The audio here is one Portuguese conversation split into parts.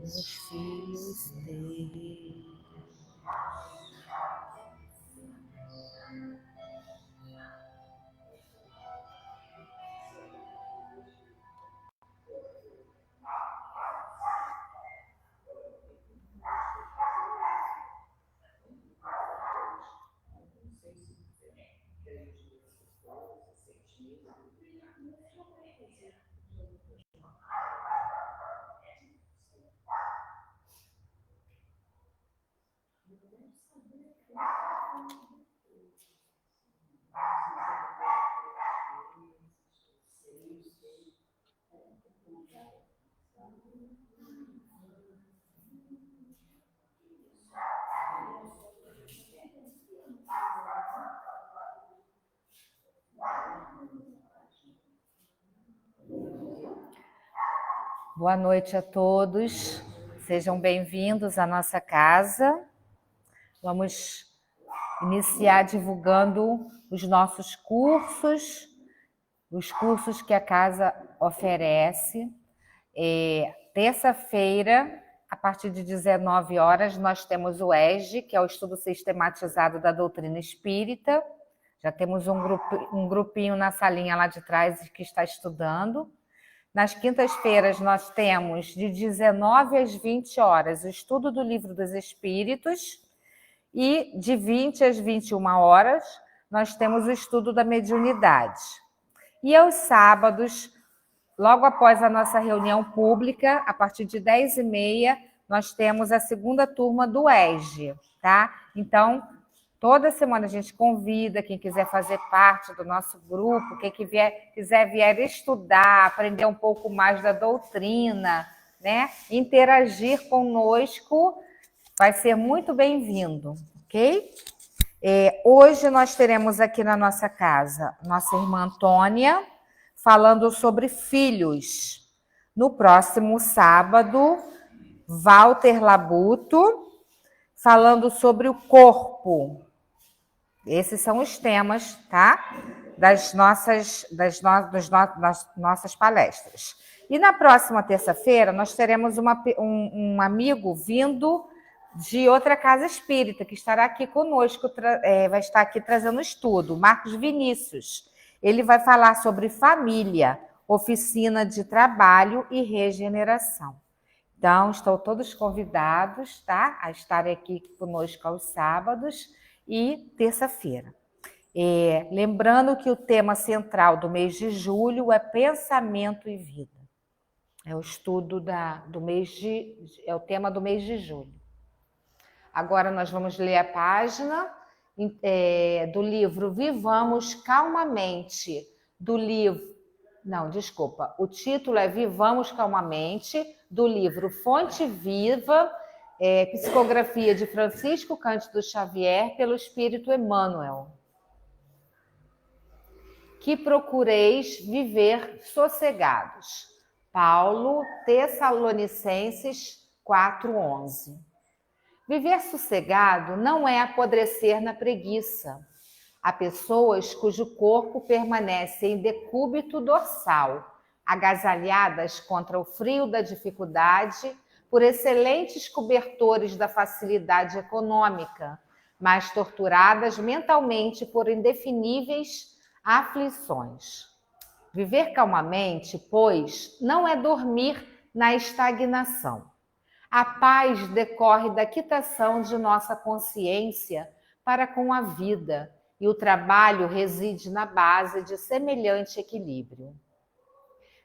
Os filhos dele. Boa noite a todos, sejam bem-vindos à nossa casa. Vamos iniciar divulgando os nossos cursos, os cursos que a casa oferece. Terça-feira, a partir de 19 horas, nós temos o ESG, que é o Estudo Sistematizado da Doutrina Espírita. Já temos um grupinho na salinha lá de trás que está estudando. Nas quintas-feiras, nós temos de 19 às 20 horas o estudo do Livro dos Espíritos e de 20 às 21 horas nós temos o estudo da mediunidade. E aos sábados, logo após a nossa reunião pública, a partir de 10h30, nós temos a segunda turma do ESG, tá? Então, toda semana a gente convida quem quiser fazer parte do nosso grupo, quem quiser vir estudar, aprender um pouco mais da doutrina, né? Interagir conosco, vai ser muito bem-vindo, ok? Hoje nós teremos aqui na nossa casa nossa irmã Antônia falando sobre filhos. No próximo sábado, Walter Labuto falando sobre o corpo. Esses são os temas, tá? Das nossas palestras. E na próxima terça-feira, nós teremos um amigo vindo de outra casa espírita, que estará aqui conosco, vai estar aqui trazendo estudo, Marcos Vinícius. Ele vai falar sobre família, oficina de trabalho e regeneração. Então, estão todos convidados, tá? A estarem aqui conosco aos sábados e terça-feira. Lembrando que o tema central do mês de julho é pensamento e vida. É o estudo é o tema do mês de julho. Agora nós vamos ler a página do livro Vivamos Calmamente, o título é Vivamos Calmamente, do livro Fonte Viva, psicografia de Francisco Cândido Xavier, pelo Espírito Emmanuel. Que procureis viver sossegados. Paulo, Tessalonicenses 4:11. Viver sossegado não é apodrecer na preguiça. Há pessoas cujo corpo permanece em decúbito dorsal, agasalhadas contra o frio da dificuldade por excelentes cobertores da facilidade econômica, mas torturadas mentalmente por indefiníveis aflições. Viver calmamente, pois, não é dormir na estagnação. A paz decorre da quitação de nossa consciência para com a vida, e o trabalho reside na base de semelhante equilíbrio.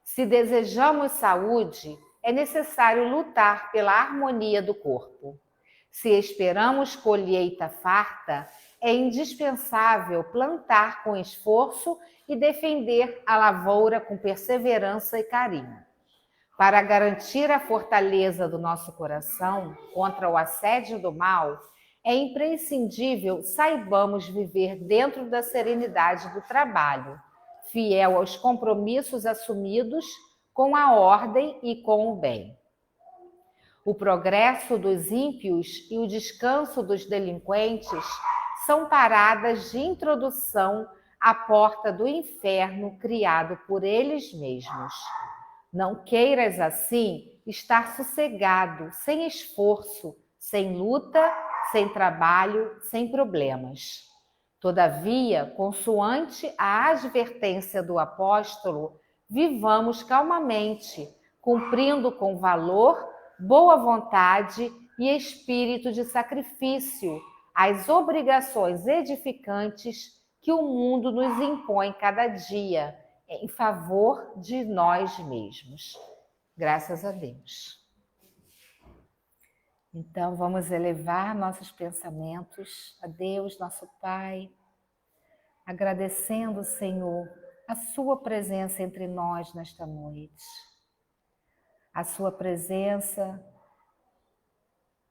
Se desejamos saúde, é necessário lutar pela harmonia do corpo. Se esperamos colheita farta, é indispensável plantar com esforço e defender a lavoura com perseverança e carinho. Para garantir a fortaleza do nosso coração contra o assédio do mal, é imprescindível saibamos viver dentro da serenidade do trabalho, fiel aos compromissos assumidos com a ordem e com o bem. O progresso dos ímpios e o descanso dos delinquentes são paradas de introdução à porta do inferno criado por eles mesmos. Não queiras, assim, estar sossegado, sem esforço, sem luta, sem trabalho, sem problemas. Todavia, consoante a advertência do apóstolo, vivamos calmamente, cumprindo com valor, boa vontade e espírito de sacrifício as obrigações edificantes que o mundo nos impõe cada dia, em favor de nós mesmos. Graças a Deus. Então, vamos elevar nossos pensamentos a Deus, nosso Pai, agradecendo, Senhor, a sua presença entre nós nesta noite. A sua presença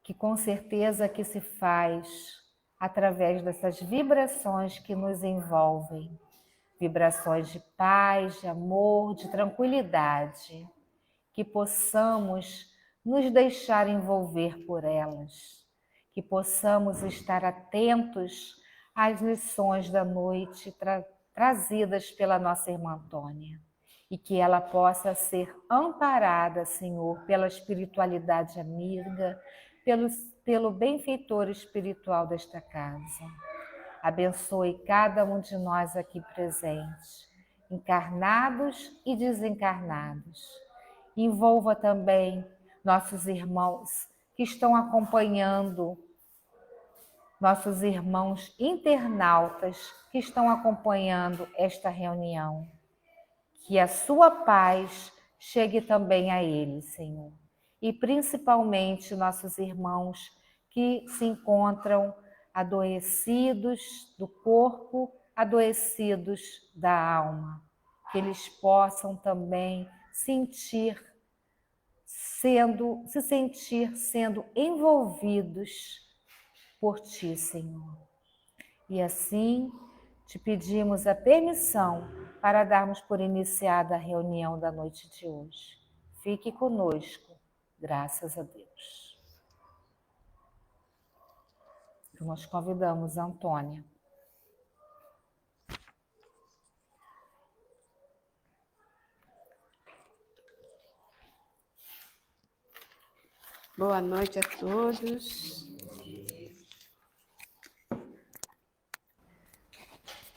que com certeza que se faz através dessas vibrações que nos envolvem. Vibrações de paz, de amor, de tranquilidade, que possamos nos deixar envolver por elas, que possamos estar atentos às lições da noite trazidas pela nossa irmã Antônia, e que ela possa ser amparada, Senhor, pela espiritualidade amiga, pelo benfeitor espiritual desta casa. Abençoe cada um de nós aqui presentes, encarnados e desencarnados. Envolva também nossos irmãos que estão acompanhando, nossos irmãos internautas que estão acompanhando esta reunião. Que a sua paz chegue também a eles, Senhor. E principalmente nossos irmãos que se encontram adoecidos do corpo, adoecidos da alma, que eles possam também se sentir sendo envolvidos por Ti, Senhor. E assim te pedimos a permissão para darmos por iniciada a reunião da noite de hoje. Fique conosco, graças a Deus. Nós convidamos a Antônia. Boa noite a todos.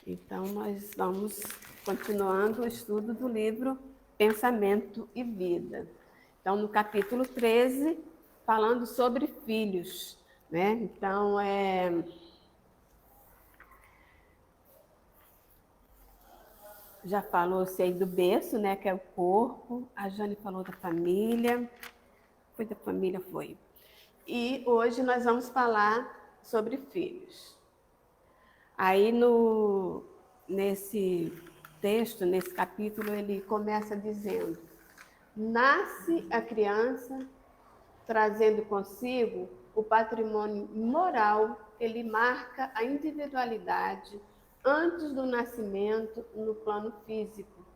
Então, nós vamos continuando o estudo do livro Pensamento e Vida. Então, no capítulo 13, falando sobre filhos, né? Então, já falou-se aí do berço, né? Que é o corpo. A Jane falou da família. Foi da família, foi. E hoje nós vamos falar sobre filhos. Aí nesse texto, nesse capítulo, ele começa dizendo: nasce a criança trazendo consigo o patrimônio moral, ele marca a individualidade antes do nascimento no plano físico.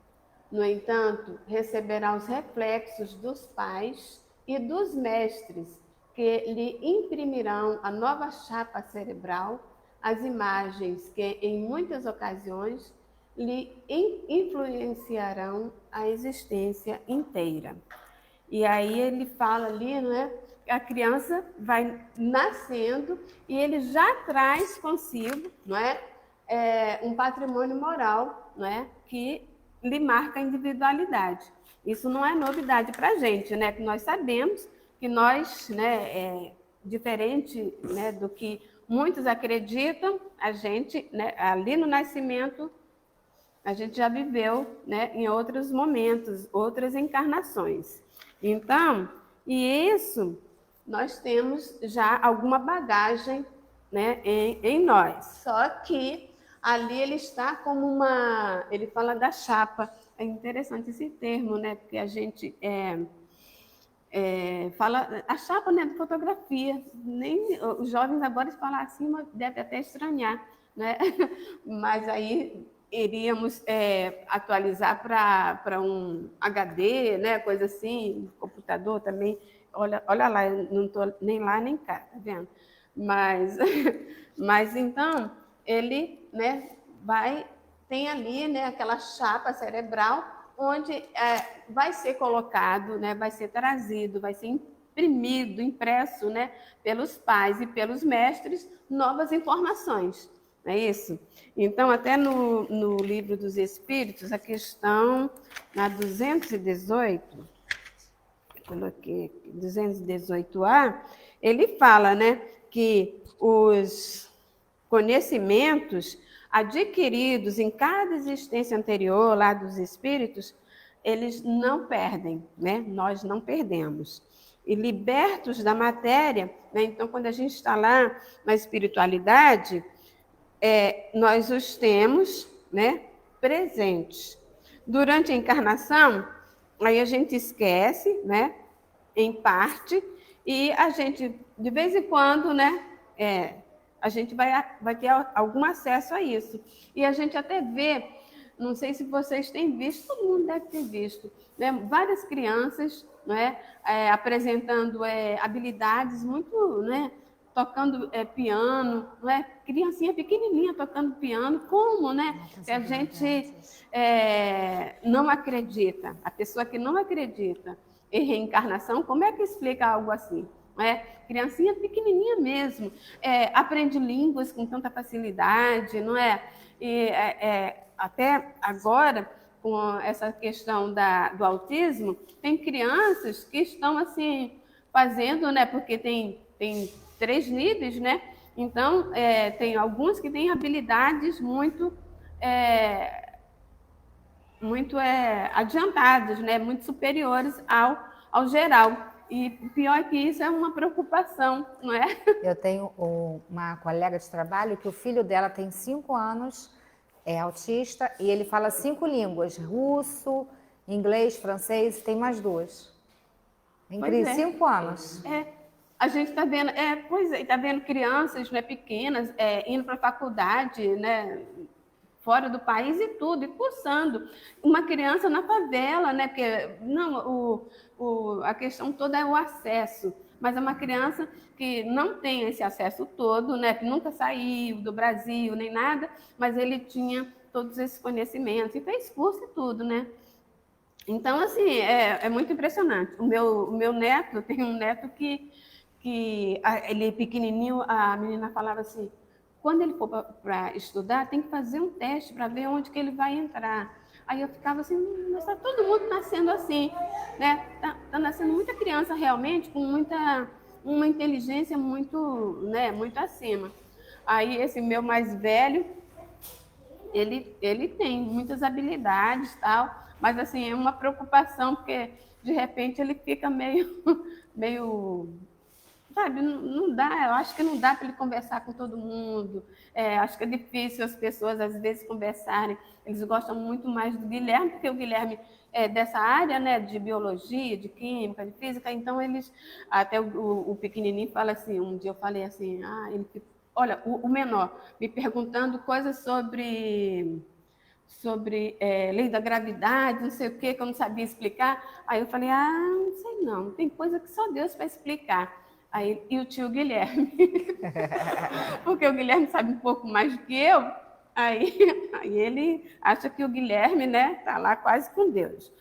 No entanto, receberá os reflexos dos pais e dos mestres, que lhe imprimirão a nova chapa cerebral, as imagens que, em muitas ocasiões, lhe influenciarão a existência inteira. E aí ele fala ali, né? A criança vai nascendo e ele já traz consigo, não é? Um patrimônio moral, não é? Que lhe marca a individualidade. Isso não é novidade para a gente, né? Que nós sabemos que nós, né, diferente, né, do que muitos acreditam, a gente, né, ali no nascimento, a gente já viveu, né, em outros momentos, outras encarnações. Então, e isso, nós temos já alguma bagagem né, em nós. Só que ali ele está como uma... Ele fala da chapa. É interessante esse termo, né? Porque a gente fala... A chapa, né, de fotografia. Nem, os jovens agora falam assim, mas deve até estranhar, né? Mas aí iríamos atualizar para um HD, né? Coisa assim, computador também. Olha lá, eu não estou nem lá nem cá, tá vendo? Mas então, ele, né, tem ali, né, aquela chapa cerebral onde vai ser colocado, né, vai ser trazido, vai ser imprimido, impresso, né, pelos pais e pelos mestres, novas informações. Não é isso? Então, até no Livro dos Espíritos, a questão na 218, coloquei aqui, 218A, ele fala, né, que os conhecimentos adquiridos em cada existência anterior lá dos espíritos, eles não perdem, né? Nós não perdemos. E libertos da matéria, né? Então, quando a gente está lá na espiritualidade, nós os temos, né, presentes. Durante a encarnação, aí a gente esquece, né, em parte, e a gente, de vez em quando, né, a gente vai ter algum acesso a isso. E a gente até vê, não sei se vocês têm visto, todo mundo deve ter visto, né, várias crianças, né, apresentando habilidades muito, né, tocando piano, né, criancinha pequenininha tocando piano, como, né, que a gente não acredita, a pessoa que não acredita em reencarnação, como é que explica algo assim? Criancinha pequenininha mesmo, aprende línguas com tanta facilidade, não é? E até agora, com essa questão do autismo, tem crianças que estão assim fazendo, né? Porque tem 3 níveis, né? Então, tem alguns que têm habilidades muito adiantadas, né? Muito superiores ao geral. E pior que isso é uma preocupação, não é? Eu tenho uma colega de trabalho que o filho dela tem 5 anos, é autista, e ele fala 5 línguas, russo, inglês, francês, tem mais 2. Incrível, 5 anos. A gente está vendo, está vendo crianças, né, pequenas indo para a faculdade, né, fora do país e tudo, e cursando. Uma criança na favela, né, porque não, a questão toda é o acesso, mas é uma criança que não tem esse acesso todo, né, que nunca saiu do Brasil nem nada, mas ele tinha todos esses conhecimentos e fez curso e tudo, né? Então, assim, é muito impressionante. O meu neto, tem um neto que ele é pequenininho, a menina falava assim, quando ele for para estudar, tem que fazer um teste para ver onde que ele vai entrar. Aí eu ficava assim, mas está todo mundo nascendo assim, né? Tá nascendo muita criança realmente com uma inteligência muito, né, muito acima. Aí esse meu mais velho, ele tem muitas habilidades e tal, mas assim, é uma preocupação, porque de repente ele fica meio sabe, não dá, eu acho que não dá para ele conversar com todo mundo, acho que é difícil as pessoas às vezes conversarem, eles gostam muito mais do Guilherme, porque o Guilherme é dessa área, né, de biologia, de química, de física, então eles, até o pequenininho fala assim, um dia eu falei assim, olha, o menor, me perguntando coisas sobre lei da gravidade, não sei o que eu não sabia explicar. Aí eu falei, não sei não, tem coisa que só Deus vai explicar. Aí, e o tio Guilherme, porque o Guilherme sabe um pouco mais do que eu, aí ele acha que o Guilherme, né, tá lá quase com Deus.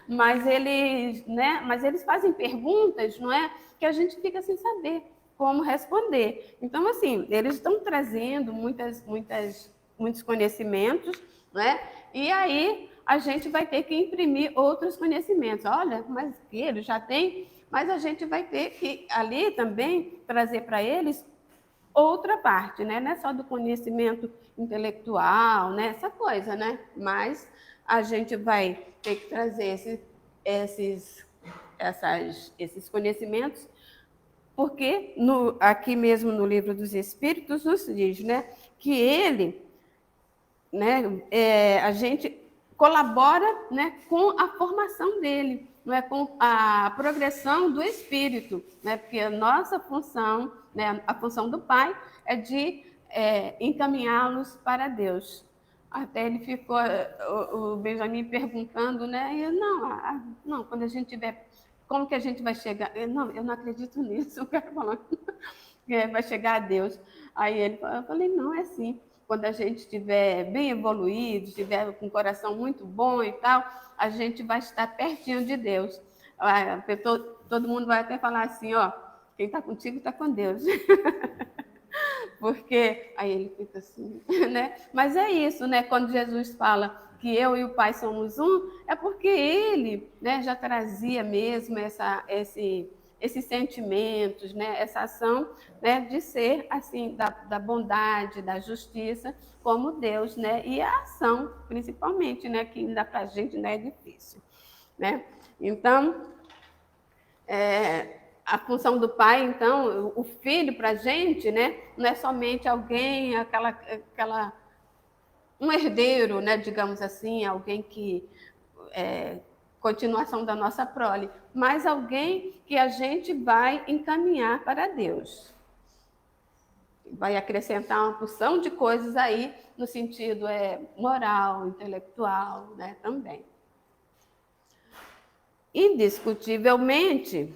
Mas eles fazem perguntas, não é, que a gente fica sem saber como responder. Então, assim, eles estão trazendo muitos conhecimentos, né? E aí a gente vai ter que imprimir outros conhecimentos. Olha, mas ele já tem, mas a gente vai ter que ali também trazer para eles outra parte, né? Não é só do conhecimento intelectual, né? Essa coisa, né? Mas a gente vai ter que trazer esses conhecimentos porque aqui mesmo no Livro dos Espíritos nos diz, né, que ele, né, a gente colabora, né, com a formação dele, não é, com a progressão do espírito, né, porque a nossa função, né, a função do Pai é de encaminhá-los para Deus. Até ele ficou, o Benjamin perguntando, né, e eu, não, quando a gente tiver, como que a gente vai chegar? Eu não acredito nisso, o cara falando, vai chegar a Deus. Aí eu falei, não, é assim. Quando a gente estiver bem evoluído, estiver com um coração muito bom e tal, a gente vai estar pertinho de Deus. Todo mundo vai até falar assim, ó, quem está contigo está com Deus. Porque aí ele fica assim, né? Mas é isso, né? Quando Jesus fala que eu e o Pai somos um, é porque ele, né, já trazia mesmo esses sentimentos, né, essa ação, né, de ser assim da bondade, da justiça, como Deus, né, e a ação, principalmente, né, que ainda para a gente não é difícil, né? Então, a função do pai, então, o filho para a gente, né, não é somente alguém, um herdeiro, né, digamos assim, alguém que continuação da nossa prole, mas alguém que a gente vai encaminhar para Deus. Vai acrescentar uma porção de coisas aí, no sentido moral, intelectual, né, também. Indiscutivelmente,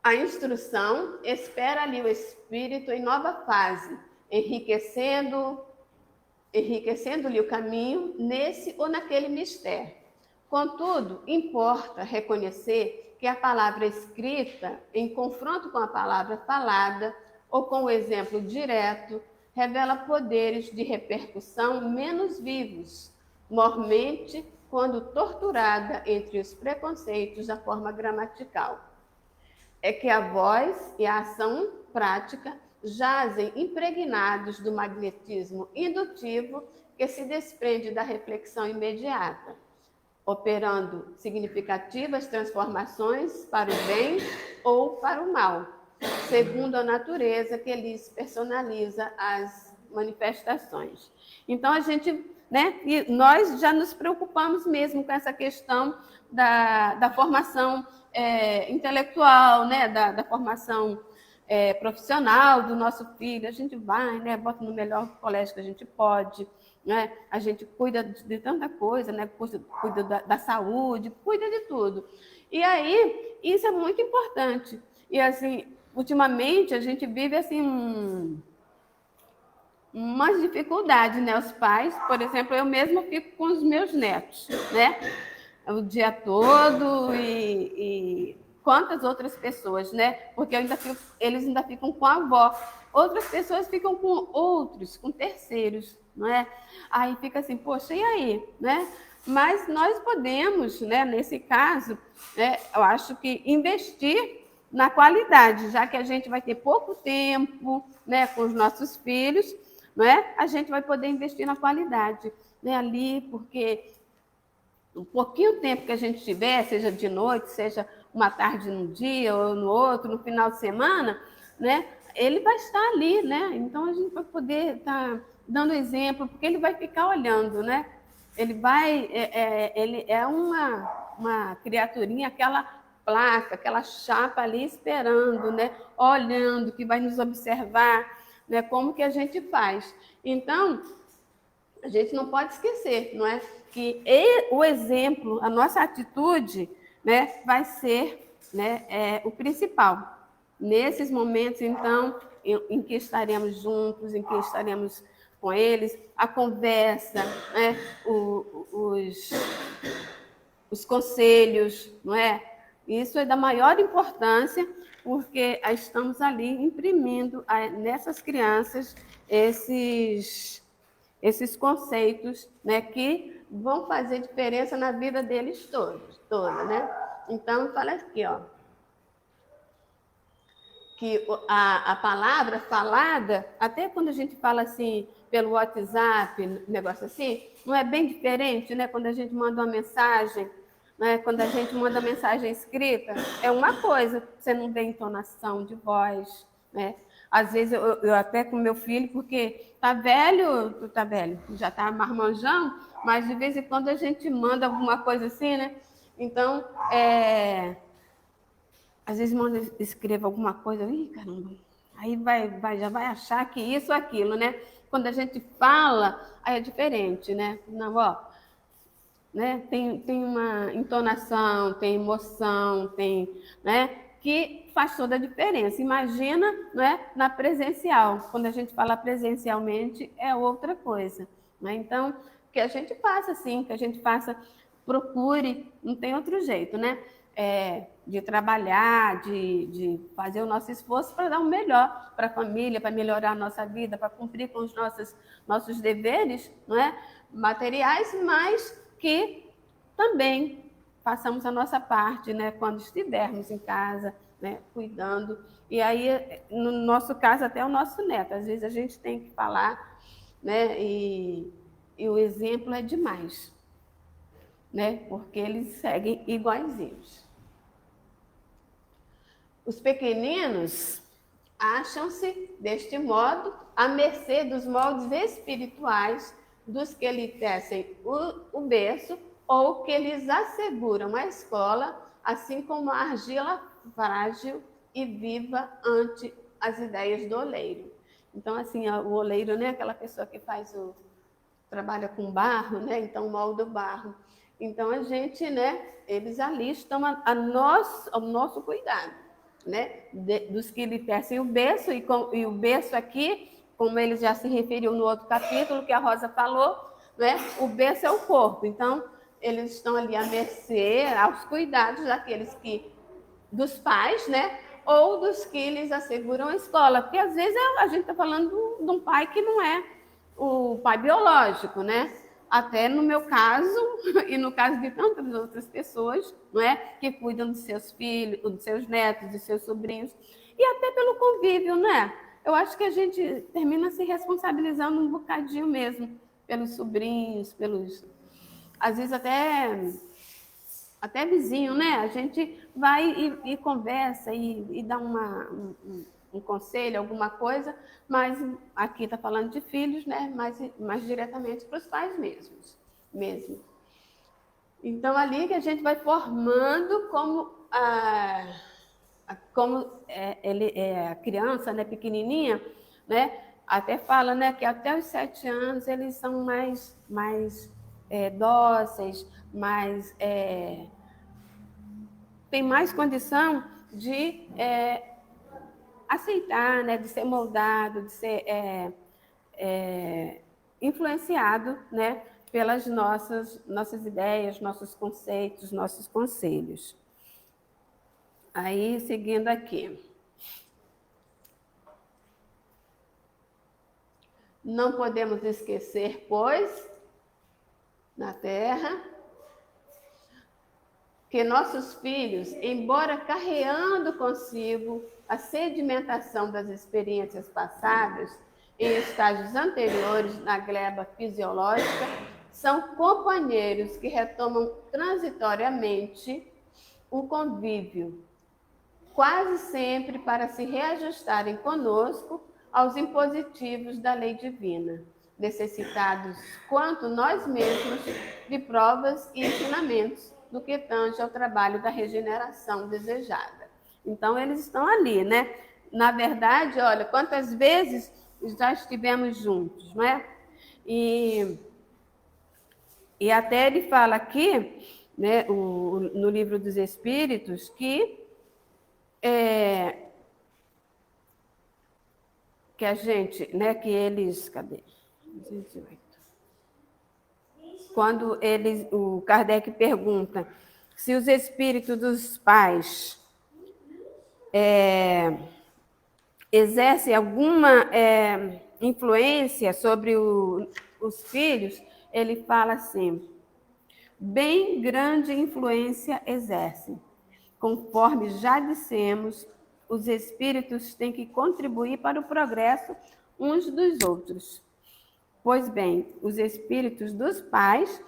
a instrução espera ali o espírito em nova fase, enriquecendo-lhe o caminho nesse ou naquele mistério. Contudo, importa reconhecer que a palavra escrita, em confronto com a palavra falada ou com o exemplo direto, revela poderes de repercussão menos vivos, mormente quando torturada entre os preconceitos da forma gramatical. É que a voz e a ação prática jazem impregnados do magnetismo indutivo que se desprende da reflexão imediata, operando significativas transformações para o bem ou para o mal, segundo a natureza que lhes personaliza as manifestações. Então, a gente, né, e nós já nos preocupamos mesmo com essa questão da formação intelectual, né, da formação profissional do nosso filho. A gente vai, né, bota no melhor colégio que a gente pode, né? A gente cuida de tanta coisa, né? Cuida da saúde, cuida de tudo. E aí, isso é muito importante. E assim, ultimamente, a gente vive assim umas dificuldades, né? Os pais, por exemplo, eu mesma fico com os meus netos, né? O dia todo e quantas outras pessoas, né? Porque eles ainda ficam com a avó. Outras pessoas ficam com outros, com terceiros, não é? Aí fica assim, poxa, e aí, né? Mas nós podemos, né, nesse caso, né, eu acho que investir na qualidade, já que a gente vai ter pouco tempo, né, com os nossos filhos, não é? A gente vai poder investir na qualidade, né, ali, porque um pouquinho tempo que a gente tiver, seja de noite, seja uma tarde num dia ou no outro, no final de semana, né, ele vai estar ali, né? Então a gente vai poder estar dando exemplo, porque ele vai ficar olhando, né? Ele é uma criaturinha, aquela placa, aquela chapa ali esperando, né? Olhando, que vai nos observar, né? Como que a gente faz. Então, a gente não pode esquecer, não é? Que o exemplo, a nossa atitude, né, vai ser, né, o principal. Nesses momentos, então, em que estaremos juntos, em que estaremos com eles, a conversa, né, os conselhos, não é? Isso é da maior importância, porque estamos ali imprimindo nessas crianças esses conceitos, né, que vão fazer diferença na vida deles toda, né? Então, fala aqui, ó, que a palavra falada, até quando a gente fala assim pelo WhatsApp, negócio assim, não é bem diferente, né? Quando a gente manda uma mensagem, né? Quando a gente manda mensagem escrita, é uma coisa, você não vê entonação de voz, né? Às vezes eu até com meu filho, porque tá velho, já tá marmanjão, mas de vez em quando a gente manda alguma coisa assim, né? Então, às vezes manda escreva alguma coisa, ih, caramba, aí já vai achar que isso ou aquilo, né? Quando a gente fala, aí é diferente, né? Não, ó, né? Tem uma entonação, tem emoção, tem, né? Que faz toda a diferença. Imagina, né? Na presencial. Quando a gente fala presencialmente, é outra coisa, né? Então, que a gente faça assim, que a gente faça, procure, não tem outro jeito, né? De trabalhar, de fazer o nosso esforço para dar o melhor para a família, para melhorar a nossa vida, para cumprir com os nossos deveres, não é? Materiais, mas que também façamos a nossa parte, né, quando estivermos em casa, né, cuidando. E aí, no nosso caso, até o nosso neto, às vezes a gente tem que falar, né, e o exemplo é demais, né, porque eles seguem iguaizinhos. Os pequeninos acham-se, deste modo, à mercê dos moldes espirituais dos que lhe tecem o berço ou que lhes asseguram a escola, assim como a argila frágil e viva ante as ideias do oleiro. Então, assim, o oleiro, né, aquela pessoa que trabalha com barro, né, então molda o barro. Então, a gente, né, eles ali estão ao nosso cuidado, né, dos que lhe tecem o berço, e o berço aqui, como ele já se referiu no outro capítulo, que a Rosa falou, né, o berço é o corpo. Então, eles estão ali à mercê, aos cuidados dos pais, né, ou dos que lhes asseguram a escola. Porque, às vezes, a gente está falando de um pai que não é o pai biológico, né? Até no meu caso, e no caso de tantas outras pessoas, não é? Que cuidam dos seus filhos, dos seus netos, dos seus sobrinhos, e até pelo convívio, né? Eu acho que a gente termina se responsabilizando um bocadinho mesmo pelos sobrinhos, às vezes até vizinho, né? A gente vai e conversa e dá um conselho, alguma coisa, mas aqui está falando de filhos, né? Mais diretamente para os pais mesmo. Então, ali que a gente vai formando como a criança, né, pequenininha, né? Até fala, né, que até os 7 anos eles são mais dóceis, tem mais condição de aceitar, né, de ser moldado, de ser influenciado, né, pelas nossas ideias, nossos conceitos, nossos conselhos. Aí, seguindo aqui. Não podemos esquecer, pois, na Terra, que nossos filhos, embora carreando consigo a sedimentação das experiências passadas em estágios anteriores na gleba fisiológica, são companheiros que retomam transitoriamente o convívio, quase sempre para se reajustarem conosco aos impositivos da lei divina, necessitados, quanto nós mesmos, de provas e ensinamentos no que tange ao trabalho da regeneração desejada. Então, eles estão ali, né? Na verdade, olha, quantas vezes já estivemos juntos, não é? E até ele fala aqui, né, no Livro dos Espíritos, que a gente, né, que eles, cadê? 208. Quando o Kardec pergunta se os espíritos dos pais exercem alguma influência sobre os filhos, ele fala assim: bem grande influência exercem. Conforme já dissemos, os espíritos têm que contribuir para o progresso uns dos outros. Pois bem, os espíritos dos pais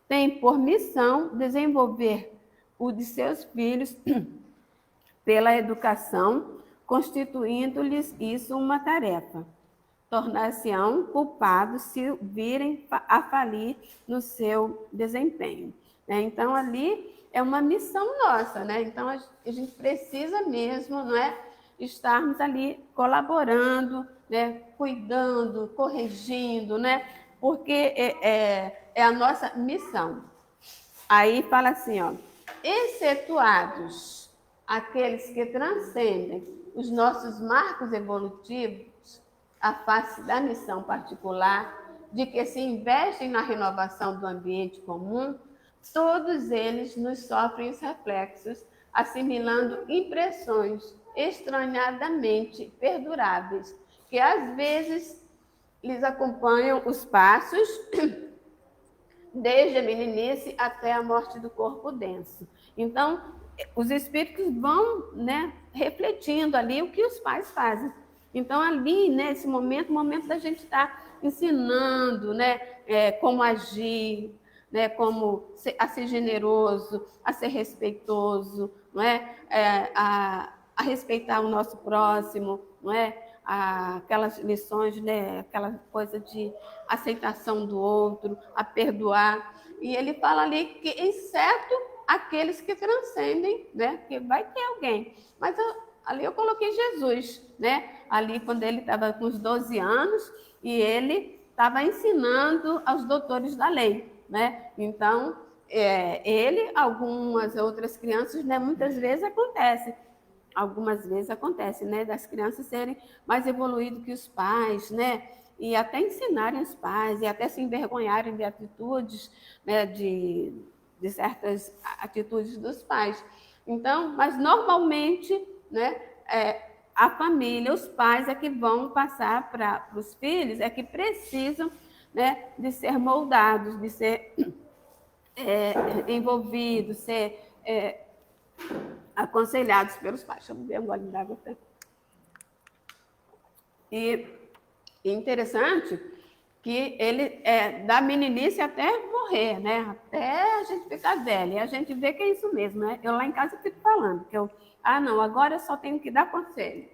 têm por missão desenvolver o de seus filhos pela educação, constituindo-lhes isso uma tarefa. Tornar-se-ão culpados se virem a falir no seu desempenho. Então, ali é uma missão nossa, né? Então, a gente precisa mesmo, não é, estarmos ali colaborando, né? Cuidando, corrigindo, né? Porque é a nossa missão. Aí fala assim, ó, excetuados aqueles que transcendem os nossos marcos evolutivos, a face da missão particular, de que se investem na renovação do ambiente comum, todos eles nos sofrem os reflexos, assimilando impressões estranhadamente perduráveis, que às vezes lhes acompanham os passos desde a meninice até a morte do corpo denso. Então, os espíritos vão, né, refletindo ali o que os pais fazem. Então, ali, nesse momento, o momento da gente estar ensinando, né, como agir, né, como a ser generoso, a ser respeitoso, não é? A respeitar o nosso próximo, não é? Aquelas lições, né, aquela coisa de aceitação do outro, a perdoar. E ele fala ali que, exceto aqueles que transcendem, né, que vai ter alguém. Mas ali eu coloquei Jesus, né? Ali quando ele estava com os 12 anos e ele estava ensinando aos doutores da lei, né? Então, ele, algumas outras crianças, né, muitas vezes acontece. Algumas vezes acontece, né, das crianças serem mais evoluídas que os pais, né, e até ensinarem os pais, e até se envergonharem de atitudes, né, de certas atitudes dos pais. Então, mas normalmente, né, a família, os pais é que vão passar para os filhos, é que precisam, né, de ser moldados, de ser envolvidos, ser aconselhados pelos pais. Deixa eu beber um gole d'água. E interessante que ele da meninice até morrer, né? Até a gente ficar velha. E a gente vê que é isso mesmo, né? Eu lá em casa fico falando que não, agora eu só tenho que dar conselho.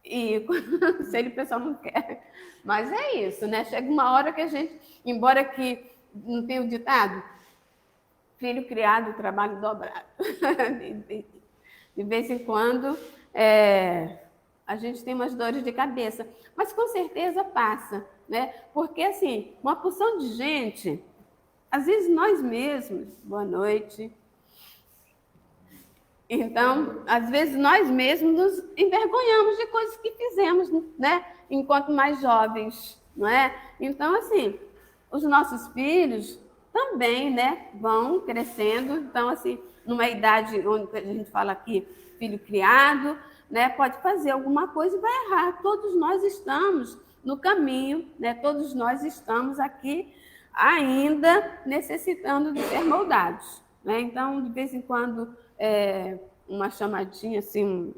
E conselho o pessoal não quer. Mas é isso, né? Chega uma hora que a gente, embora que não tenha o ditado, filho criado, trabalho dobrado. De vez em quando, a gente tem umas dores de cabeça, mas com certeza passa, né? Porque, assim, uma porção de gente, às vezes nós mesmos, boa noite. Então, às vezes nós mesmos nos envergonhamos de coisas que fizemos, né? Enquanto mais jovens, não é? Então, assim, os nossos filhos também, né, vão crescendo. Então, assim, numa idade onde a gente fala aqui, filho criado, né, pode fazer alguma coisa e vai errar. Todos nós estamos no caminho, né? Todos nós estamos aqui ainda necessitando de ser moldados, né? Então, de vez em quando, uma chamadinha, assim,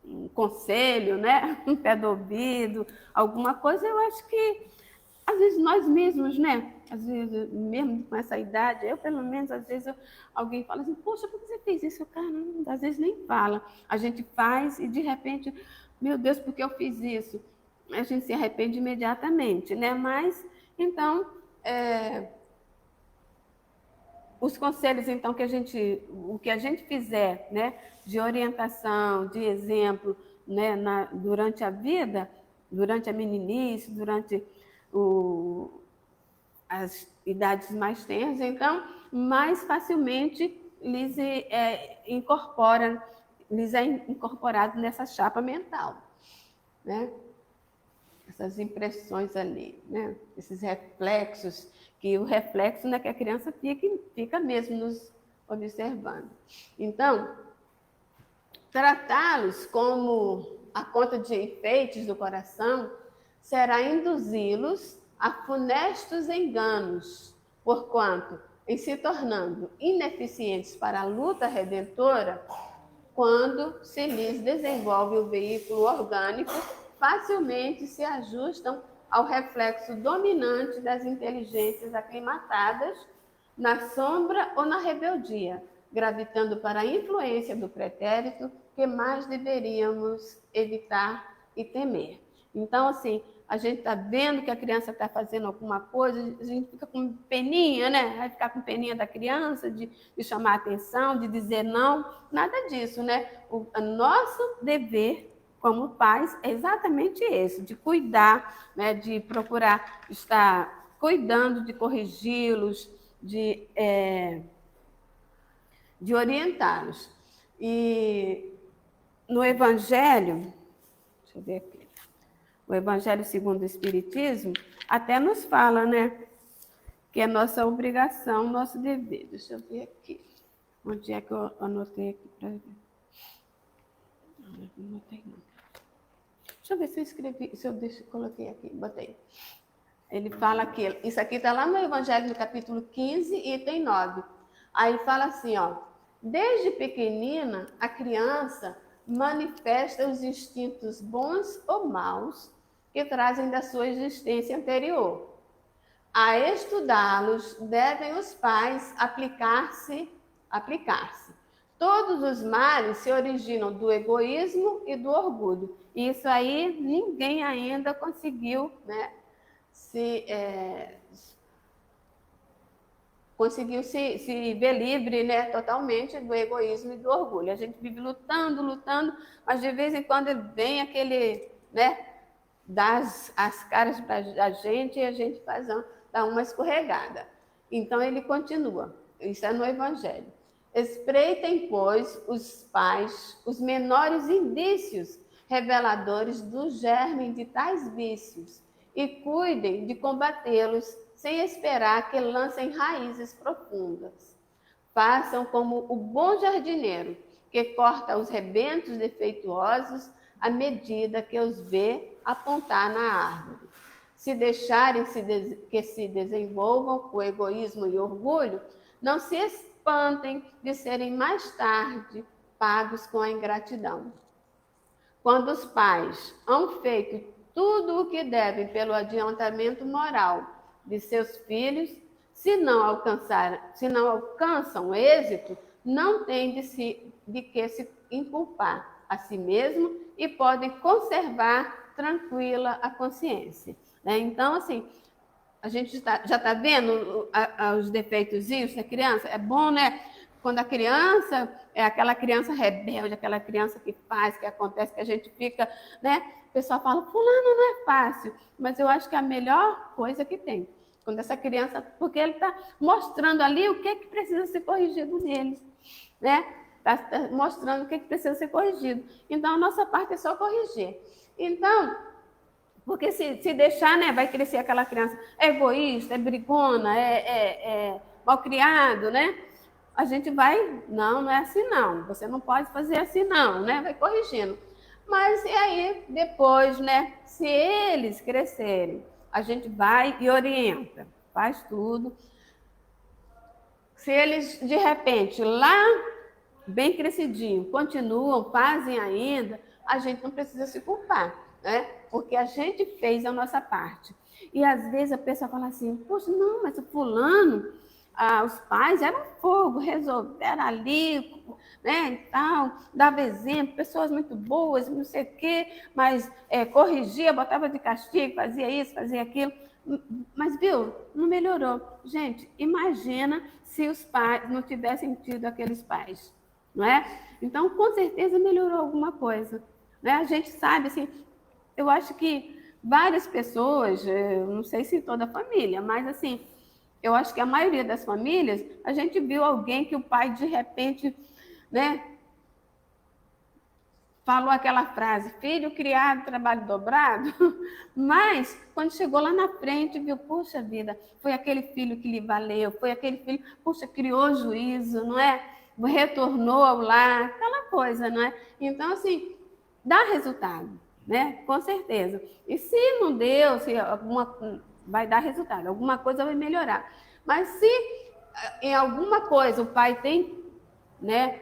um conselho, né? Um pé do ouvido, alguma coisa, eu acho que às vezes nós mesmos, né? Às vezes, mesmo com essa idade, eu pelo menos, às vezes, alguém fala assim, poxa, por que você fez isso? Cara, às vezes nem fala. A gente faz e de repente, meu Deus, por que eu fiz isso? A gente se arrepende imediatamente, né? Mas, então, os conselhos, então, o que a gente fizer, né? De orientação, de exemplo, né? Durante a vida, durante a meninice, durante as idades mais tenras, então, mais facilmente lhes lhes é incorporado nessa chapa mental, né? Essas impressões ali, né? Esses reflexos, que o reflexo, né, que a criança fica mesmo nos observando. Então, tratá-los como a conta de enfeites do coração será induzi-los a funestos enganos, porquanto, em se tornando ineficientes para a luta redentora, quando se lhes desenvolve o veículo orgânico, facilmente se ajustam ao reflexo dominante das inteligências aclimatadas na sombra ou na rebeldia, gravitando para a influência do pretérito, que mais deveríamos evitar e temer. Então, assim, a gente está vendo que a criança está fazendo alguma coisa, a gente fica com peninha, né? Vai ficar com peninha da criança, de chamar atenção, de dizer não, nada disso, né? O nosso dever como pais é exatamente esse, de cuidar, né? De procurar estar cuidando, de corrigi-los, de orientá-los. E no Evangelho, deixa eu ver aqui, o Evangelho segundo o Espiritismo até nos fala, né, que é nossa obrigação, nosso dever. Deixa eu ver aqui, onde é que eu anotei aqui para ver. Não anotei não. Deixa eu ver se eu escrevi, se eu coloquei aqui, botei. Ele fala que, isso aqui está lá no Evangelho, no capítulo 15, item 9. Aí ele fala assim, ó, desde pequenina, a criança manifesta os instintos bons ou maus que trazem da sua existência anterior. A estudá-los, devem os pais aplicar-se. Todos os males se originam do egoísmo e do orgulho. Isso aí ninguém ainda conseguiu, né, conseguiu se ver livre, né, totalmente do egoísmo e do orgulho. A gente vive lutando, mas de vez em quando vem aquele, né, dá as caras para a gente e a gente dá uma escorregada. Então ele continua, isso é no Evangelho. Espreitem, pois, os pais, os menores indícios reveladores do germe de tais vícios e cuidem de combatê-los sem esperar que lancem raízes profundas. Façam como o bom jardineiro, que corta os rebentos defeituosos à medida que os vê apontar na árvore. Se deixarem que se desenvolvam o egoísmo e o orgulho, não se espantem de serem mais tarde pagos com a ingratidão. Quando os pais hão feito tudo o que devem pelo adiantamento moral de seus filhos, se não alcançam êxito, não têm de que se inculpar a si mesmo e podem conservar tranquila a consciência. Né? Então, assim, a gente já está vendo os defeitos da criança. É bom, né? Quando a criança é aquela criança rebelde, aquela criança que faz, que acontece, que a gente fica, né? O pessoal fala, fulano não é fácil, mas eu acho que é a melhor coisa que tem. Quando essa criança, porque ele está mostrando ali o que precisa ser corrigido nele, né? Está mostrando o que precisa ser corrigido. Então, a nossa parte é só corrigir. Então, porque se deixar, né, vai crescer aquela criança egoísta, é brigona, é malcriado, né? A gente vai, não é assim não, você não pode fazer assim não, né? Vai corrigindo. Mas e aí, depois, né, se eles crescerem, a gente vai e orienta, faz tudo. Se eles, de repente, lá, bem crescidinho, continuam, fazem ainda, a gente não precisa se culpar, né? Porque a gente fez a nossa parte. E às vezes a pessoa fala assim, poxa, não, mas o fulano, os pais eram fogo, resolveram ali, né, e tal, dava exemplo, pessoas muito boas, não sei o quê, mas corrigia, botava de castigo, fazia isso, fazia aquilo. Mas, viu, não melhorou. Gente, imagina se os pais não tivessem tido aqueles pais, não é? Então, com certeza melhorou alguma coisa, né? A gente sabe, assim, eu acho que várias pessoas, não sei se toda a família, mas assim, eu acho que a maioria das famílias, a gente viu alguém que o pai de repente, né, falou aquela frase, filho criado, trabalho dobrado, mas quando chegou lá na frente, viu, puxa vida, foi aquele filho que lhe valeu, foi aquele filho, puxa, criou juízo, não é? Retornou ao lar, aquela coisa, não é? Então, assim, dá resultado, né? Com certeza. E se não deu, vai dar resultado, alguma coisa vai melhorar. Mas se em alguma coisa o pai tem, né,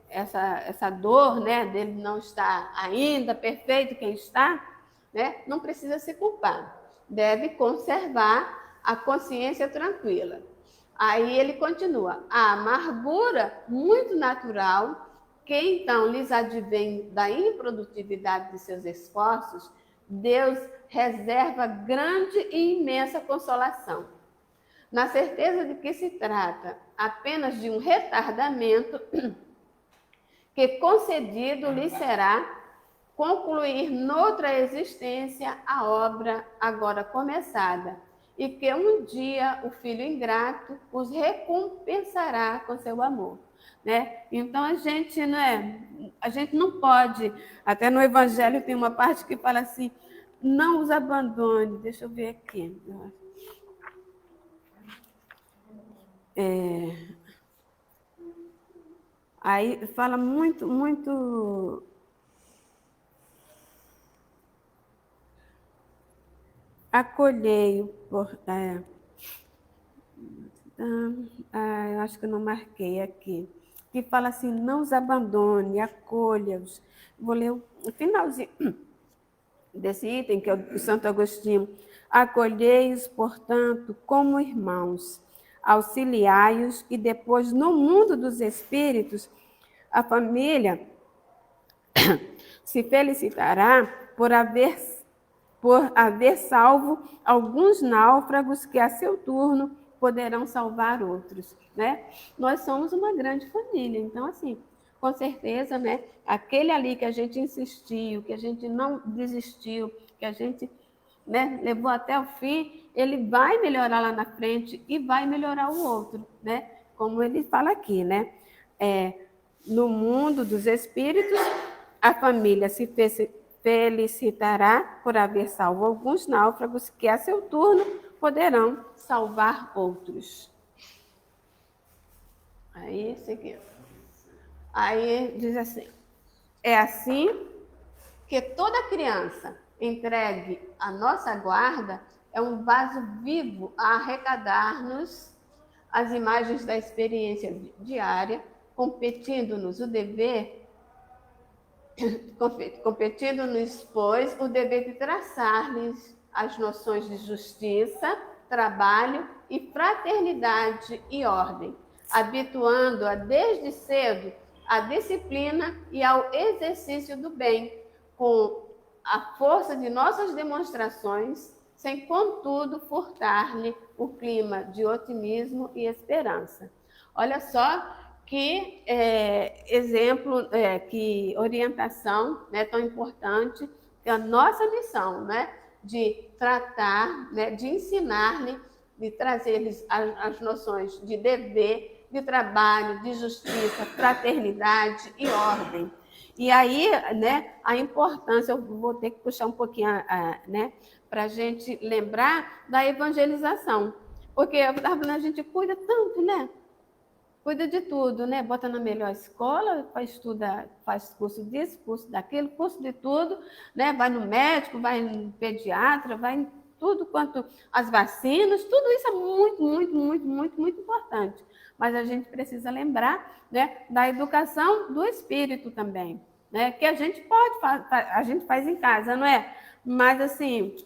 essa dor, né, dele não estar ainda perfeito quem está, né, não precisa se culpar. Deve conservar a consciência tranquila. Aí ele continua: a amargura muito natural, que então lhes advém da improdutividade de seus esforços, Deus reserva grande e imensa consolação, na certeza de que se trata apenas de um retardamento que concedido lhe será concluir noutra existência a obra agora começada, e que um dia o filho ingrato os recompensará com seu amor. Né? Então a gente não pode, até no Evangelho tem uma parte que fala assim, não os abandone. Deixa eu ver aqui. Aí fala muito acolhei, eu acho que eu não marquei aqui, que fala assim, não os abandone, acolha-os. Vou ler o finalzinho desse item, que é o Santo Agostinho. Acolhei-os, portanto, como irmãos, auxiliai-os, e depois, no mundo dos espíritos, a família se felicitará por haver salvo alguns náufragos que, a seu turno, poderão salvar outros. Né? Nós somos uma grande família, então, assim, com certeza, né, aquele ali que a gente insistiu, que a gente não desistiu, que a gente, né, levou até o fim, ele vai melhorar lá na frente e vai melhorar o outro, né? Como ele fala aqui, né? No mundo dos espíritos, a família se felicitará por haver salvo alguns náufragos que, a seu turno, poderão salvar outros. Aí, seguindo. Aí diz assim: é assim que toda criança entregue à nossa guarda é um vaso vivo a arrecadar-nos as imagens da experiência diária, competindo-nos, pois, o dever de traçar-lhes as noções de justiça, trabalho e fraternidade e ordem, habituando-a desde cedo à disciplina e ao exercício do bem, com a força de nossas demonstrações, sem, contudo, furtar-lhe o clima de otimismo e esperança. Olha só que exemplo, que orientação, né, tão importante, que a nossa missão, né, de tratar, né, de ensinar-lhe, de trazer-lhes as noções de dever, de trabalho, de justiça, fraternidade e ordem. E aí, né, a importância, eu vou ter que puxar um pouquinho, né, para a gente lembrar da evangelização. Porque a gente cuida tanto, né? Cuida de tudo, né? Bota na melhor escola, faz curso disso, curso daquilo, curso de tudo, né? Vai no médico, vai no pediatra, vai em tudo quanto as vacinas, tudo isso é muito importante. Mas a gente precisa lembrar, né, da educação do espírito também, né? Que a gente a gente faz em casa, não é? Mas assim,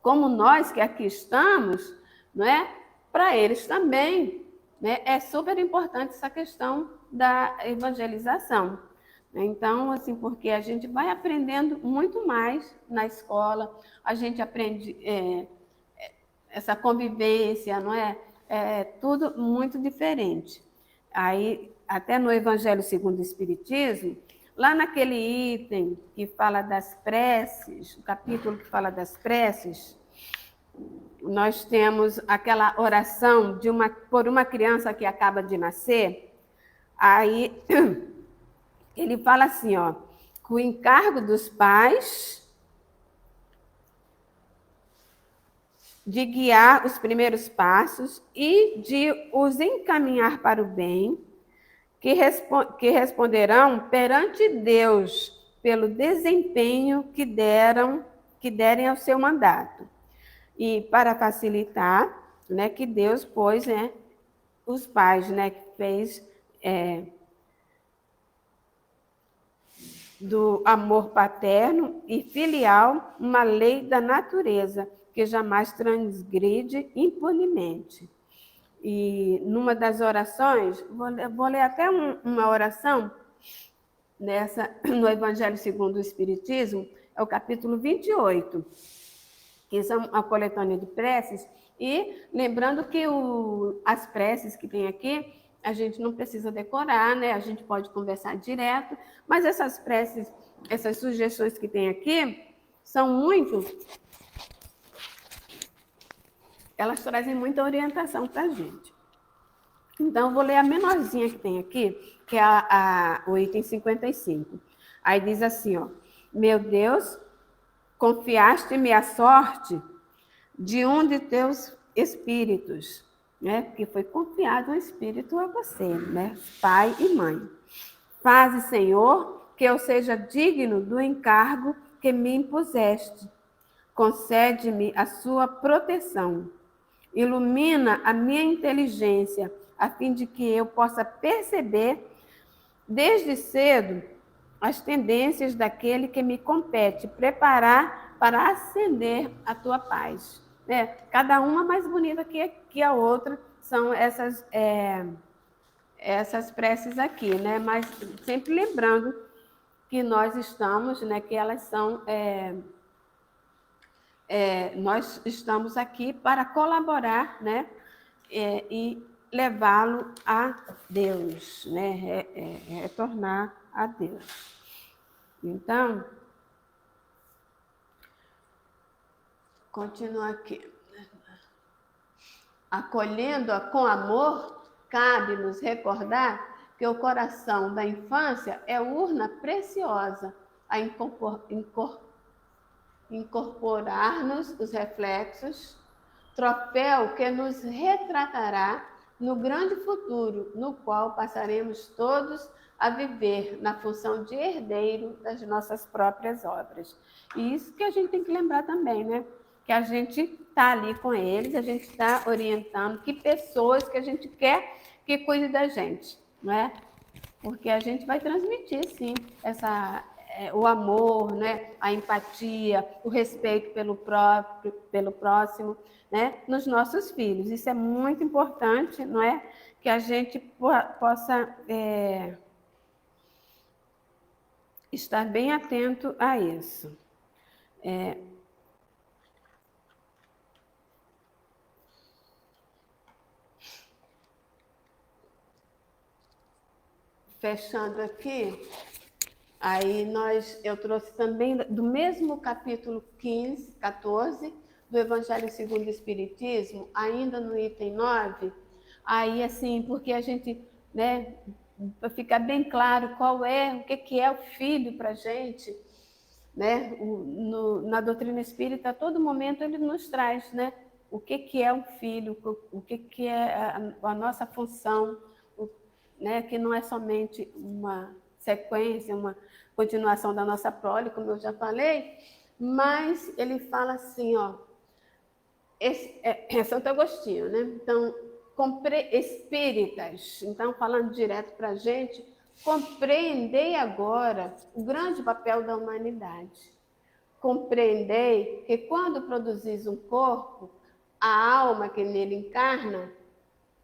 como nós que aqui estamos, não é? Para eles também, né? É super importante essa questão da evangelização. Então, assim, porque a gente vai aprendendo muito mais na escola, a gente aprende essa convivência, não é? É tudo muito diferente. Aí, até no Evangelho segundo o Espiritismo, lá naquele item que fala das preces, o capítulo que fala das preces, nós temos aquela oração por uma criança que acaba de nascer. Aí ele fala assim, ó, com o encargo dos pais de guiar os primeiros passos e de os encaminhar para o bem, que responderão perante Deus pelo desempenho que derem ao seu mandato. E para facilitar, né, que Deus pôs, né, os pais, né, que fez do amor paterno e filial uma lei da natureza que jamais transgride impunemente. E numa das orações, vou ler até uma oração no Evangelho segundo o Espiritismo, é o capítulo 28, que são a coletânea de preces, e lembrando que as preces que tem aqui, a gente não precisa decorar, né? A gente pode conversar direto, mas essas preces, essas sugestões que tem aqui, elas trazem muita orientação para a gente. Então, eu vou ler a menorzinha que tem aqui, que é o item 55. Aí diz assim, ó: meu Deus, confiaste-me a sorte de um de teus espíritos, né? Porque foi confiado um espírito a você, né? Pai e mãe. Faze, Senhor, que eu seja digno do encargo que me impuseste. Concede-me a sua proteção. Ilumina a minha inteligência, a fim de que eu possa perceber desde cedo as tendências daquele que me compete, preparar para ascender a tua paz. Cada uma mais bonita que a outra, são essas preces aqui, né? Mas sempre lembrando que nós estamos, né? Que elas são... nós estamos aqui para colaborar, né? E levá-lo a Deus, né? Retornar a Deus. Então, continua aqui. Acolhendo-a com amor, cabe-nos recordar que o coração da infância é urna preciosa a incorporar-nos os reflexos, troféu que nos retratará no grande futuro, no qual passaremos todos a viver na função de herdeiro das nossas próprias obras. E isso que a gente tem que lembrar também, né? Que a gente está ali com eles, a gente está orientando que pessoas que a gente quer que cuide da gente, não é? Porque a gente vai transmitir, sim, o amor, né? A empatia, o respeito pelo próximo, né? Nos nossos filhos. Isso é muito importante, não é? Que a gente possa estar bem atento a isso. Fechando aqui, aí eu trouxe também do mesmo capítulo 14, do Evangelho segundo o Espiritismo, ainda no item 9, aí assim, porque a gente, né, para ficar bem claro o que é o filho para a gente, né? Na doutrina espírita, a todo momento ele nos traz, né, o que é um filho, o que é a nossa função, né, que não é somente uma sequência, uma continuação da nossa prole, como eu já falei, mas ele fala assim, ó, é Santo Agostinho, né? Então, espíritas, então falando direto para a gente, compreendei agora o grande papel da humanidade. Compreendei que quando produzis um corpo, a alma que nele encarna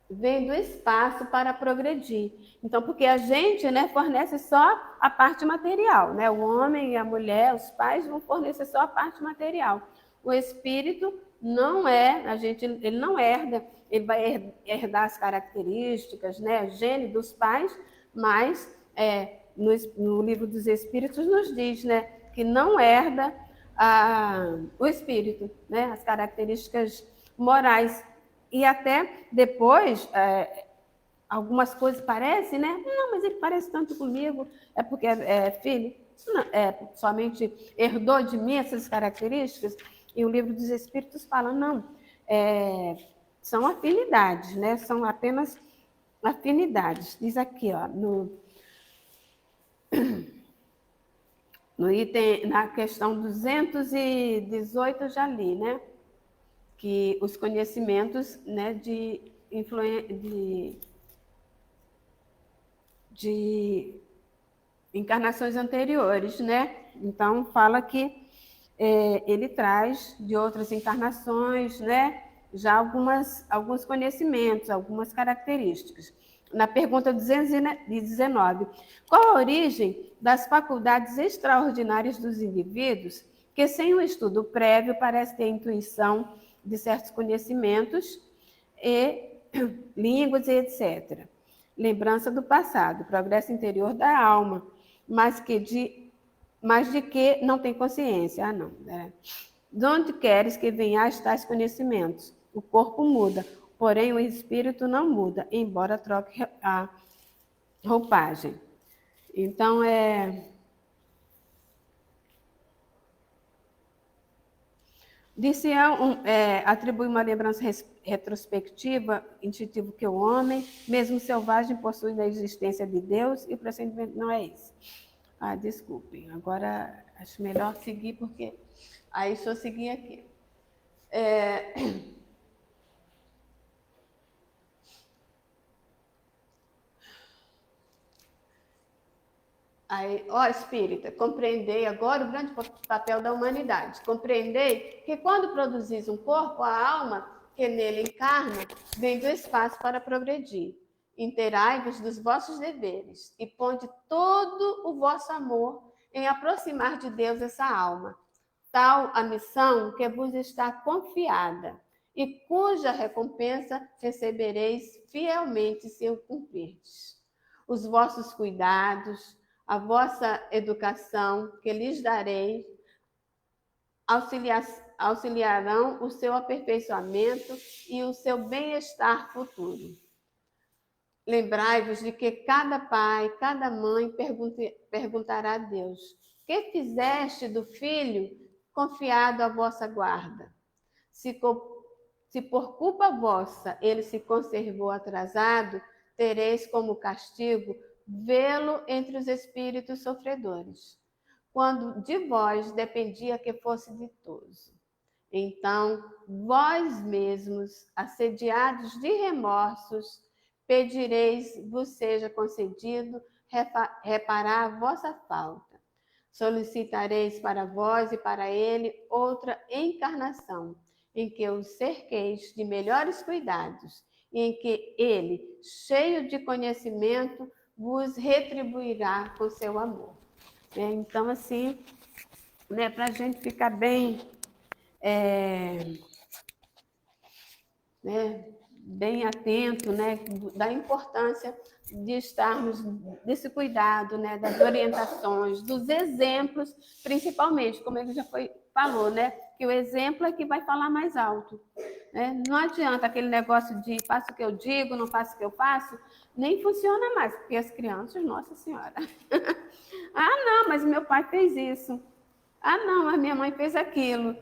vem do espaço para progredir. Então, porque a gente, né, fornece só a parte material, né? O homem e a mulher, os pais vão fornecer só a parte material. O espírito não ele não herda, ele vai herdar as características, né, gene dos pais, mas no livro dos Espíritos nos diz, né, que não herda o espírito, né, as características morais. E até depois, algumas coisas parecem, né? Não, mas ele parece tanto comigo, é porque filho, não, somente herdou de mim essas características. E o livro dos Espíritos fala, não, são afinidades, né? São apenas afinidades. Diz aqui, ó, no item, na questão 218, eu já li, né? Que os conhecimentos, né, de encarnações anteriores, né? Então, fala que ele traz de outras encarnações, né? já alguns conhecimentos, algumas características. Na pergunta 219, qual a origem das faculdades extraordinárias dos indivíduos que, sem um estudo prévio, parece ter intuição de certos conhecimentos e línguas e etc. Lembrança do passado, progresso interior da alma, mas de que não tem consciência. Não. De onde queres que venhais tais conhecimentos? O corpo muda, porém o espírito não muda, embora troque a roupagem. Então, de Sião, atribui uma lembrança retrospectiva, intuitivo que o homem, mesmo selvagem, possui da existência de Deus, e o procedimento não é esse. Desculpem, agora acho melhor seguir, porque aí deixa eu seguir aqui. Aí, espírita, compreendei agora o grande papel da humanidade. Compreendei que quando produzis um corpo, a alma que nele encarna vem do espaço para progredir. Interai-vos dos vossos deveres e ponde todo o vosso amor em aproximar de Deus essa alma. Tal a missão que vos está confiada e cuja recompensa recebereis fielmente se o cumprirdes. Os vossos cuidados, a vossa educação que lhes darei, auxiliarão o seu aperfeiçoamento e o seu bem-estar futuro. Lembrai-vos de que cada pai, cada mãe perguntará a Deus: que fizeste do filho confiado à vossa guarda? Se por culpa vossa ele se conservou atrasado, tereis como castigo vê-lo entre os espíritos sofredores, quando de vós dependia que fosse ditoso. Então, vós mesmos, assediados de remorsos, pedireis vos seja concedido reparar a vossa falta. Solicitareis para vós e para ele outra encarnação, em que os cerqueis de melhores cuidados, e em que ele, cheio de conhecimento, vos retribuirá com seu amor. Então, assim, para a gente ficar bem, bem atento, da importância de estarmos desse cuidado, das orientações, dos exemplos, principalmente, como ele já falou, que o exemplo é que vai falar mais alto. Não adianta aquele negócio de faço o que eu digo, não faço o que eu faço, nem funciona mais, porque as crianças, nossa senhora, não, mas meu pai fez isso, não, mas minha mãe fez aquilo,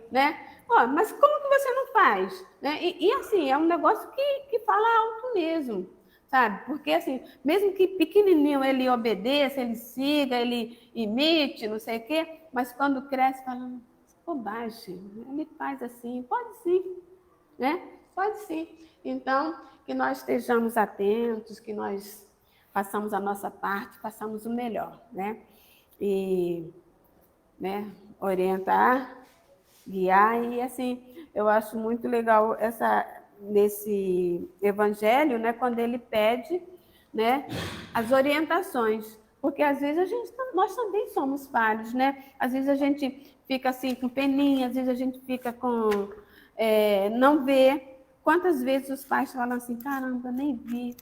mas como que você não faz? E assim, é um negócio que fala alto mesmo, sabe? Porque assim, mesmo que pequenininho ele obedeça, ele siga, ele imite, não sei o quê, mas quando cresce, fala, bobagem, ele faz assim, pode sim, Pode sim. Então, que nós estejamos atentos, que nós façamos a nossa parte, façamos o melhor, E, orientar, guiar, e assim, eu acho muito legal nesse evangelho, quando ele pede, as orientações, porque às vezes nós também somos falhos, Às vezes a gente fica assim com peninha, às vezes a gente fica com não vê. Quantas vezes os pais falam assim, caramba, nem vi,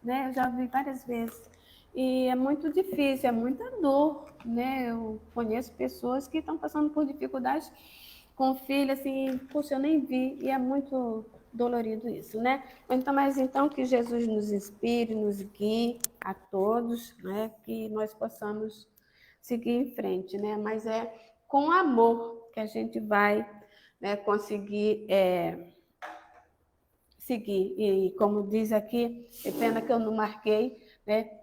Eu já vi várias vezes. E é muito difícil, é muita dor, Eu conheço pessoas que estão passando por dificuldades com o filho, assim, puxa, eu nem vi, e é muito dolorido isso, Então que Jesus nos inspire, nos guie a todos, Que nós possamos seguir em frente, Mas é com amor que a gente vai conseguir seguir. E como diz aqui, é pena que eu não marquei,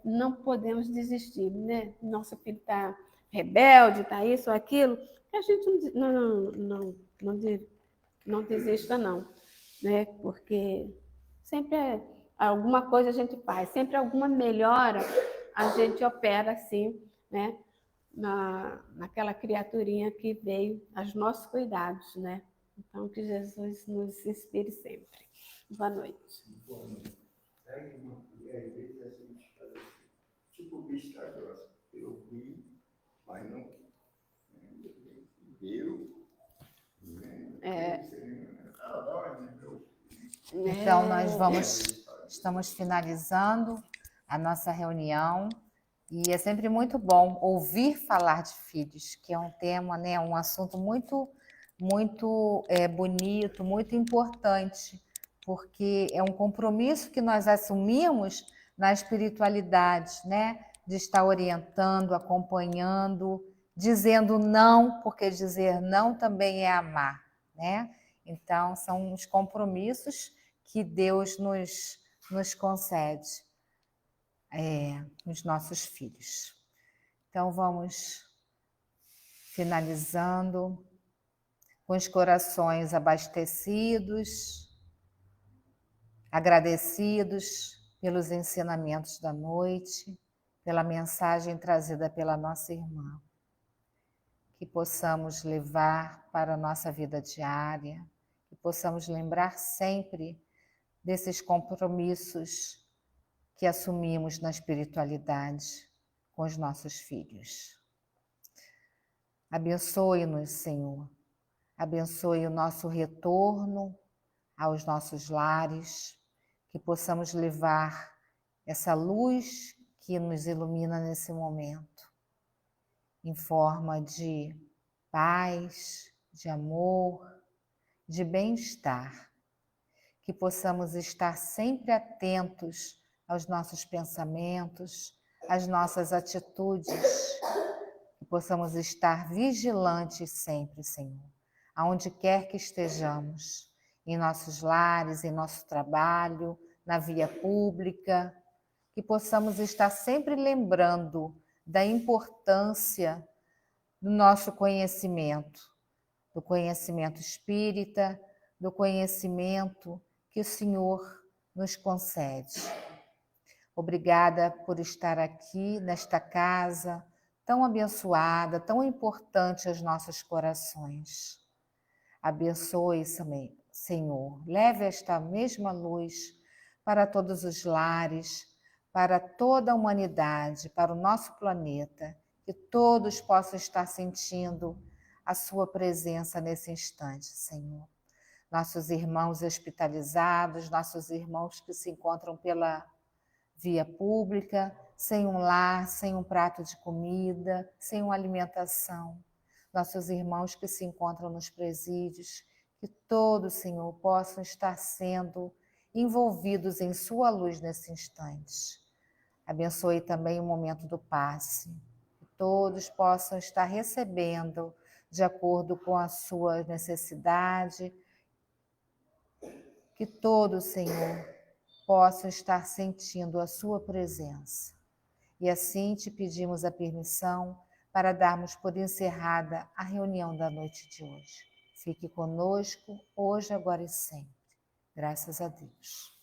não podemos desistir, Nosso filho está rebelde, está isso ou aquilo, que a gente não desista não, Porque sempre alguma coisa a gente faz, sempre alguma melhora a gente opera assim, naquela criaturinha que veio aos nossos cuidados, Então, que Jesus nos inspire sempre. Boa noite. Boa noite. Aí, às vezes a gente faz assim, tipo vista grossa. Eu vi, mas não viu, Então, estamos finalizando a nossa reunião e é sempre muito bom ouvir falar de filhos, que é um tema, né, um assunto muito bonito, muito importante, porque é um compromisso que nós assumimos na espiritualidade, né, de estar orientando, acompanhando, dizendo não, porque dizer não também é amar, né? Então, são os compromissos que Deus nos concede nos nossos filhos. Então, vamos finalizando com os corações abastecidos, agradecidos pelos ensinamentos da noite, pela mensagem trazida pela nossa irmã. Que possamos levar para a nossa vida diária, que possamos lembrar sempre desses compromissos que assumimos na espiritualidade com os nossos filhos. Abençoe-nos, Senhor. Abençoe o nosso retorno aos nossos lares, que possamos levar essa luz que nos ilumina nesse momento, em forma de paz, de amor, de bem-estar. Que possamos estar sempre atentos aos nossos pensamentos, às nossas atitudes, que possamos estar vigilantes sempre, Senhor, aonde quer que estejamos, em nossos lares, em nosso trabalho, na via pública, que possamos estar sempre lembrando da importância do nosso conhecimento, do conhecimento espírita, do conhecimento que o Senhor nos concede. Obrigada por estar aqui nesta casa tão abençoada, tão importante aos nossos corações. Abençoe, Senhor, leve esta mesma luz para todos os lares, para toda a humanidade, para o nosso planeta, que todos possam estar sentindo a sua presença nesse instante, Senhor. Nossos irmãos hospitalizados, nossos irmãos que se encontram pela via pública, sem um lar, sem um prato de comida, sem uma alimentação. Nossos irmãos que se encontram nos presídios, que todos, Senhor, possam estar sendo envolvidos em sua luz nesse instante. Abençoe também o momento do passe, que todos possam estar recebendo de acordo com a sua necessidade, que todos, Senhor, possam estar sentindo a sua presença. E assim te pedimos a permissão para darmos por encerrada a reunião da noite de hoje. Fique conosco, hoje, agora e sempre. Graças a Deus.